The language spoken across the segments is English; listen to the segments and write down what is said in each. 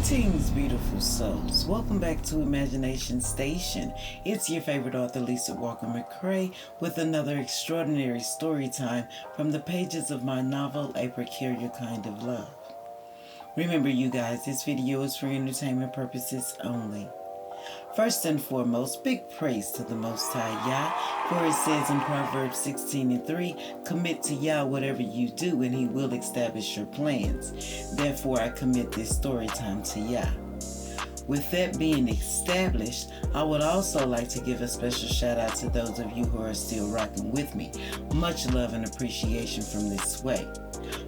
Greetings, beautiful souls. Welcome back to Imagination Station. It's your favorite author, Lisa Walker McCrae, with another extraordinary story time from the pages of my novel, A Peculiar Kind of Love. Remember, you guys, this video is for entertainment purposes only. First and foremost, big praise to the Most High Yah, for it says in Proverbs 16:3, commit to Yah whatever you do and He will establish your plans. Therefore, I commit this story time to Yah. With that being established, I would also like to give a special shout out to those of you who are still rocking with me. Much love and appreciation from this way.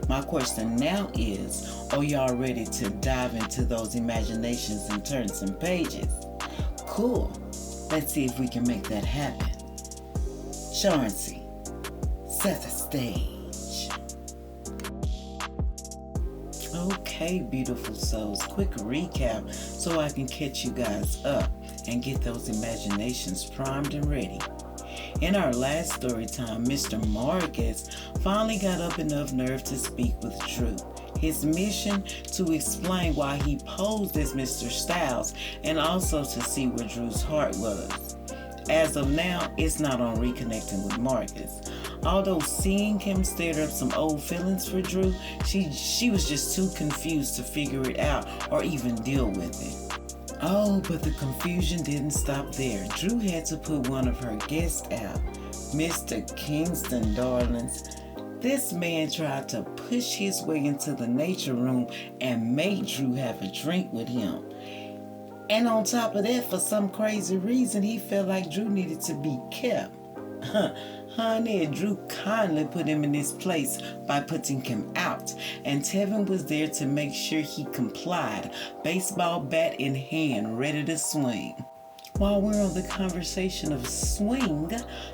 My question now is, are y'all ready to dive into those imaginations and turn some pages? Cool. Let's see if we can make that happen. Chauncey, set the stage. Okay, beautiful souls, quick recap so I can catch you guys up and get those imaginations primed and ready. In our last story time, Mr. Marcus finally got up enough nerve to speak with Drew. His mission to explain why he posed as Mr. Styles and also to see where Drew's heart was. As of now, it's not on reconnecting with Marcus. Although seeing him stirred up some old feelings for Drew, she was just too confused to figure it out or even deal with it. Oh, but the confusion didn't stop there. Drew had to put one of her guests out. Mr. Kingston, darlings. This man tried to push his way into the nature room and made Drew have a drink with him. And on top of that, for some crazy reason, he felt like Drew needed to be kept. Honey, Drew kindly put him in his place by putting him out, and Tevin was there to make sure he complied, baseball bat in hand, ready to swing. While we're on the conversation of swing,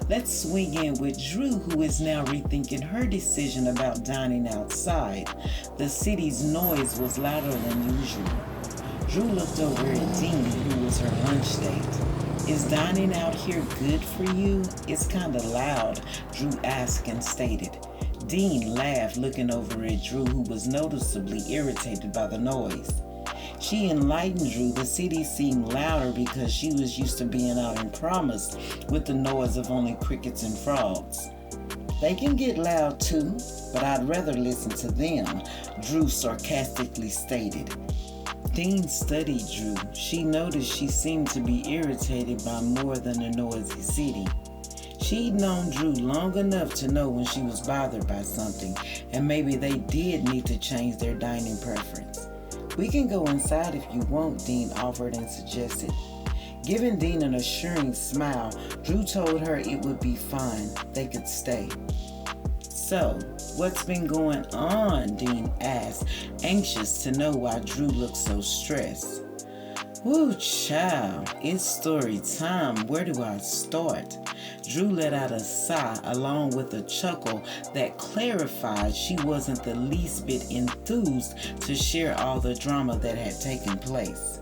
let's swing in with Drew, who is now rethinking her decision about dining outside. The city's noise was louder than usual. Drew looked over at Dean, who was her lunch date. Is dining out here good for you? It's kind of loud, Drew asked and stated. Dean laughed, looking over at Drew, who was noticeably irritated by the noise. She enlightened Drew the city seemed louder because she was used to being out in Promise with the noise of only crickets and frogs. They can get loud too, but I'd rather listen to them, Drew sarcastically stated. Dean studied Drew. She noticed she seemed to be irritated by more than a noisy city. She'd known Drew long enough to know when she was bothered by something, and maybe they did need to change their dining preference. We can go inside if you want, Dean offered and suggested. Giving Dean an assuring smile, Drew told her it would be fine. They could stay. So, what's been going on? Dean asked, anxious to know why Drew looked so stressed. Woo, child, it's story time. Where do I start? Drew let out a sigh along with a chuckle that clarified she wasn't the least bit enthused to share all the drama that had taken place.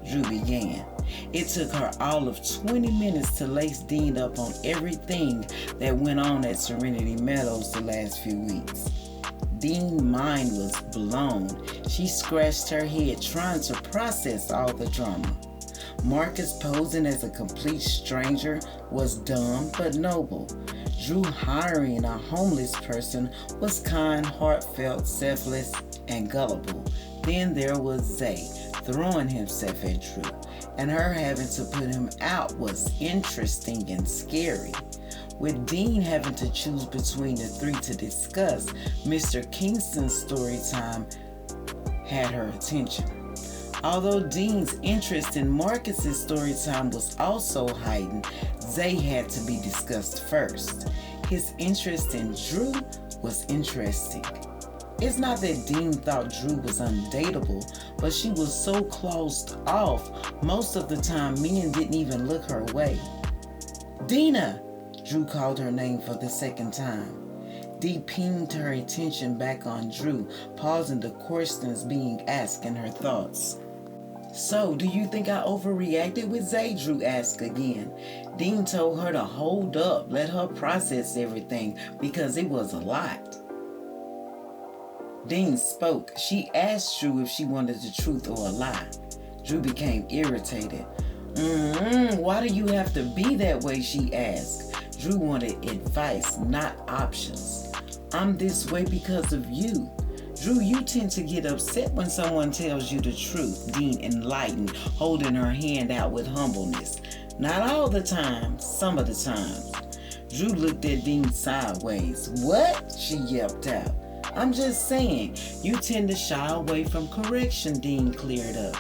Drew began. It took her all of 20 minutes to lace Dean up on everything that went on at Serenity Meadows the last few weeks. Dean's mind was blown. She scratched her head trying to process all the drama. Marcus posing as a complete stranger was dumb but noble. Drew hiring a homeless person was kind, heartfelt, selfless, and gullible. Then there was Zay throwing himself at Drew, and her having to put him out was interesting and scary. With Dean having to choose between the three to discuss, Mr. Kingston's story time had her attention. Although Dean's interest in Marcus's story time was also heightened, Zay had to be discussed first. His interest in Drew was interesting. It's not that Dean thought Drew was undateable, but she was so closed off, most of the time men didn't even look her way. Dina! Drew called her name for the second time. Dee pinged her attention back on Drew, pausing the questions being asked in her thoughts. So, do you think I overreacted with Zay? Drew asked again. Dean told her to hold up, let her process everything, because it was a lot. Dean spoke. She asked Drew if she wanted the truth or a lie. Drew became irritated. Why do you have to be that way, she asked. Drew wanted advice, not options. I'm this way because of you. Drew, you tend to get upset when someone tells you the truth, Dean enlightened, holding her hand out with humbleness. Not all the time, some of the times. Drew looked at Dean sideways. What? She yelped out. I'm just saying, you tend to shy away from correction, Dean cleared up.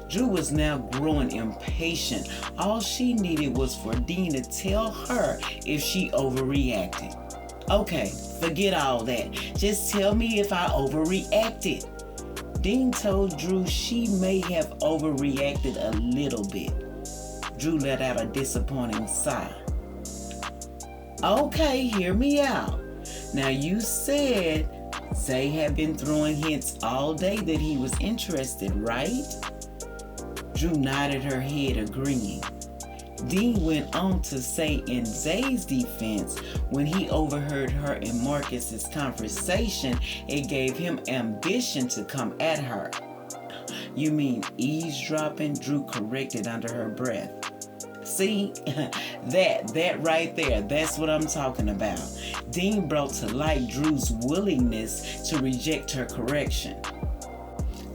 Drew was now growing impatient. All she needed was for Dean to tell her if she overreacted. Okay, forget all that. Just tell me if I overreacted. Dean told Drew she may have overreacted a little bit. Drew let out a disappointing sigh. Okay, hear me out. Now you said Zay had been throwing hints all day that he was interested, right? Drew nodded her head, agreeing. Dean went on to say in Zay's defense, when he overheard her and Marcus's conversation, it gave him ambition to come at her. You mean eavesdropping? Drew corrected under her breath. See, that right there, that's what I'm talking about. Dean brought to light Drew's willingness to reject her correction.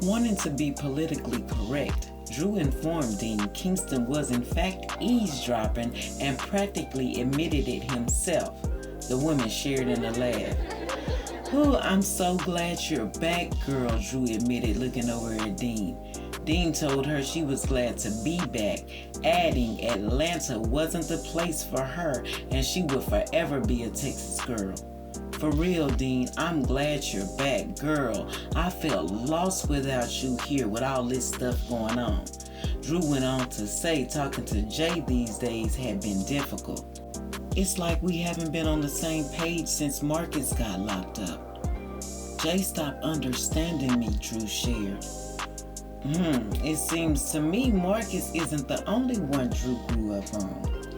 Wanting to be politically correct, Drew informed Dean Kingston was in fact eavesdropping and practically admitted it himself. The woman shared in a laugh. Oh, I'm so glad you're back, girl, Drew admitted, looking over at Dean. Dean told her she was glad to be back, adding Atlanta wasn't the place for her and she would forever be a Texas girl. For real, Dean, I'm glad you're back, girl. I felt lost without you here with all this stuff going on. Drew went on to say talking to Jay these days had been difficult. It's like we haven't been on the same page since Marcus got locked up. Jay stopped understanding me, Drew shared. It seems to me Marcus isn't the only one Drew grew up on.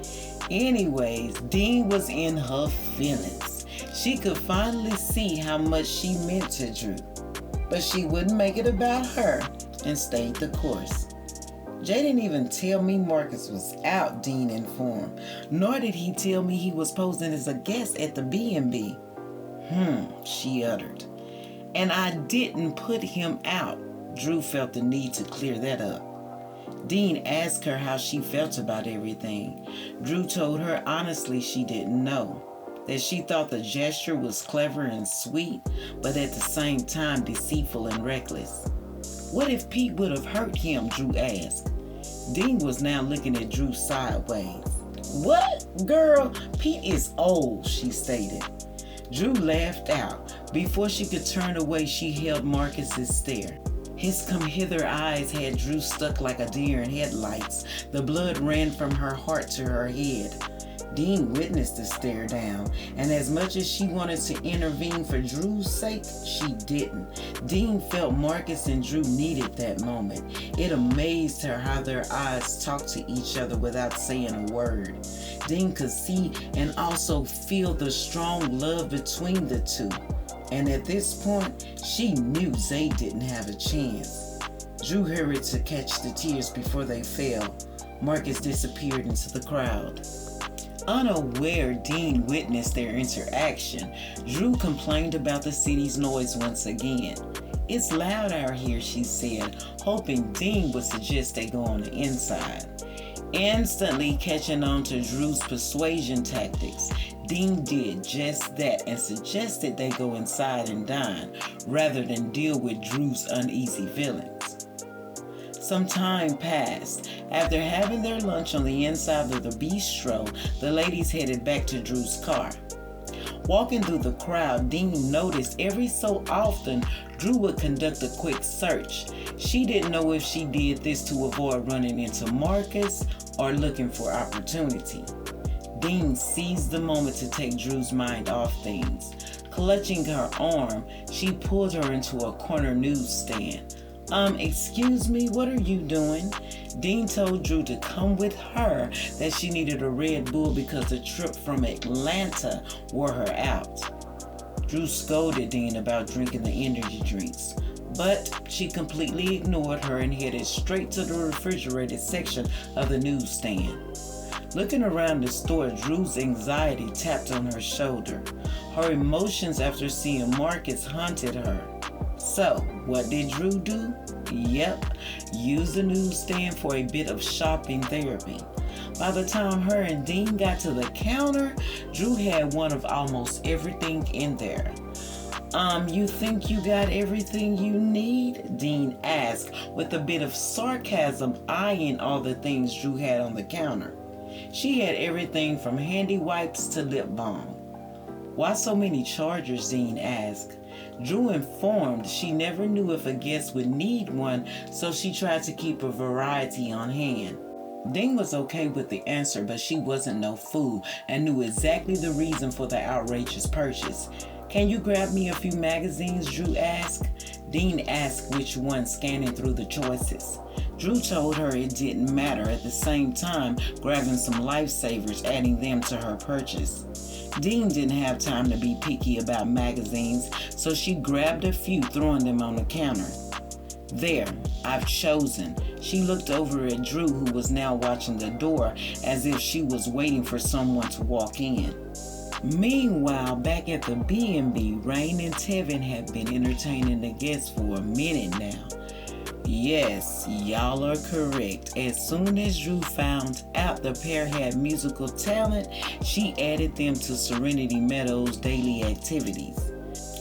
Anyways, Dean was in her feelings. She could finally see how much she meant to Drew, but she wouldn't make it about her and stayed the course. Jay didn't even tell me Marcus was out, Dean informed, nor did he tell me he was posing as a guest at the B&B. She uttered. And I didn't put him out. Drew felt the need to clear that up. Dean asked her how she felt about everything. Drew told her honestly she didn't know, that she thought the gesture was clever and sweet, but at the same time deceitful and reckless. What if Pete would have hurt him, Drew asked. Dean was now looking at Drew sideways. What? Girl, Pete is old, she stated. Drew laughed out. Before she could turn away, she held Marcus's stare. His come-hither eyes had Drew stuck like a deer in headlights. The blood ran from her heart to her head. Dean witnessed the stare down, and as much as she wanted to intervene for Drew's sake, she didn't. Dean felt Marcus and Drew needed that moment. It amazed her how their eyes talked to each other without saying a word. Dean could see and also feel the strong love between the two. And at this point, she knew Zay didn't have a chance. Drew hurried to catch the tears before they fell. Marcus disappeared into the crowd. Unaware, Dean witnessed their interaction. Drew complained about the city's noise once again. It's loud out here, she said, hoping Dean would suggest they go on the inside. Instantly catching on to Drew's persuasion tactics, Dean did just that and suggested they go inside and dine, rather than deal with Drew's uneasy feelings. Some time passed. After having their lunch on the inside of the bistro, the ladies headed back to Drew's car. Walking through the crowd, Dean noticed every so often Drew would conduct a quick search. She didn't know if she did this to avoid running into Marcus or looking for opportunity. Dean seized the moment to take Drew's mind off things. Clutching her arm, she pulled her into a corner newsstand. Excuse me, what are you doing? Dean told Drew to come with her, that she needed a Red Bull because the trip from Atlanta wore her out. Drew scolded Dean about drinking the energy drinks, but she completely ignored her and headed straight to the refrigerated section of the newsstand. Looking around the store, Drew's anxiety tapped on her shoulder. Her emotions after seeing Marcus haunted her. So, what did Drew do? Yep, use the newsstand for a bit of shopping therapy. By the time her and Dean got to the counter, Drew had one of almost everything in there. You think you got everything you need? Dean asked, with a bit of sarcasm eyeing all the things Drew had on the counter. She had everything from handy wipes to lip balm. Why so many chargers? Dean asked. Drew informed she never knew if a guest would need one, so she tried to keep a variety on hand. Dean was okay with the answer, but she wasn't no fool and knew exactly the reason for the outrageous purchase. Can you grab me a few magazines? Drew asked. Dean asked which one, scanning through the choices. Drew told her it didn't matter, at the same time grabbing some lifesavers, adding them to her purchase. Dean didn't have time to be picky about magazines, so she grabbed a few, throwing them on the counter. There, I've chosen. She looked over at Drew, who was now watching the door as if she was waiting for someone to walk in. Meanwhile, back at the B&B, Rain and Tevin had been entertaining the guests for a minute now. Yes, y'all are correct. As soon as Drew found out the pair had musical talent, she added them to Serenity Meadows' daily activities.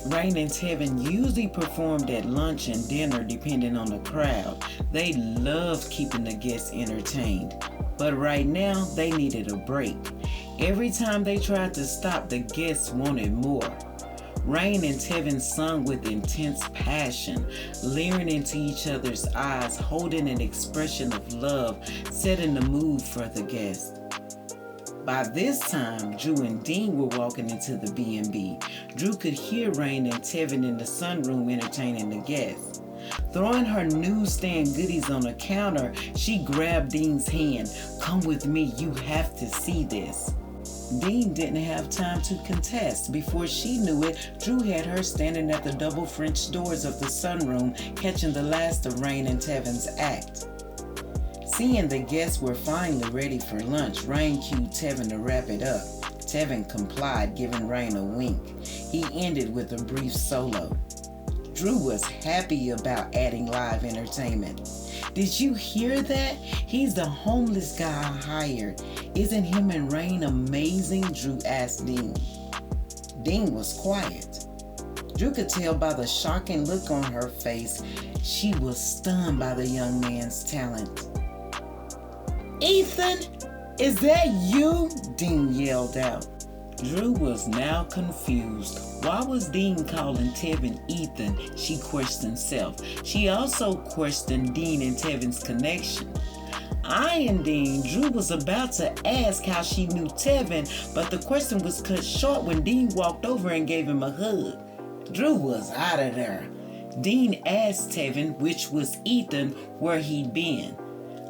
Rain and Tevin usually performed at lunch and dinner depending on the crowd. They loved keeping the guests entertained, but right now they needed a break. Every time they tried to stop, the guests wanted more. Rain and Tevin sung with intense passion, leering into each other's eyes, holding an expression of love, setting the mood for the guests. By this time, Drew and Dean were walking into the B&B. Drew could hear Rain and Tevin in the sunroom entertaining the guests. Throwing her newsstand goodies on the counter, she grabbed Dean's hand. "Come with me, you have to see this." Dean didn't have time to contest. Before she knew it, Drew had her standing at the double French doors of the sunroom, catching the last of Rain and Tevin's act. Seeing the guests were finally ready for lunch, Rain cued Tevin to wrap it up. Tevin complied, giving Rain a wink. He ended with a brief solo. Drew was happy about adding live entertainment. "Did you hear that? He's the homeless guy I hired. Isn't him and Rain amazing?" Drew asked Dean. Dean was quiet. Drew could tell by the shocking look on her face she was stunned by the young man's talent. "Ethan, is that you?" Dean yelled out. Drew was now confused. Why was Dean calling Tevin Ethan? She questioned herself. She also questioned Dean and Tevin's connection. Eyeing Dean, Drew was about to ask how she knew Tevin, but the question was cut short when Dean walked over and gave him a hug. Drew was out of there. Dean asked Tevin, which was Ethan, where he'd been.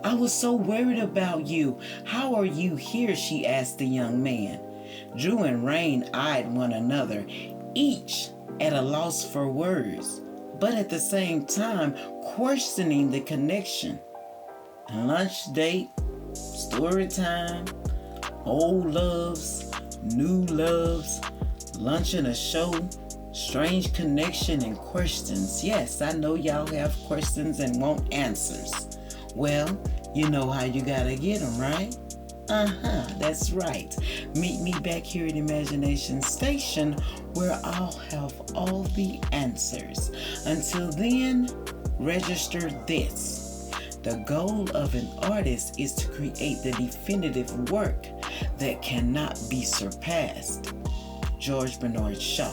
"I was so worried about you. How are you here?" she asked the young man. Drew and Rain eyed one another, each at a loss for words, but at the same time questioning the connection. Lunch date, story time, old loves, new loves, lunch and a show, strange connection and questions. Yes, I know y'all have questions and want answers. Well, you know how you gotta get them, right? That's right. Meet me back here at Imagination Station, where I'll have all the answers. Until then, register this. The goal of an artist is to create the definitive work that cannot be surpassed. George Bernard Shaw.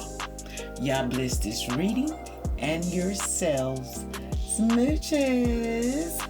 Y'all bless this reading and yourselves. Smooches.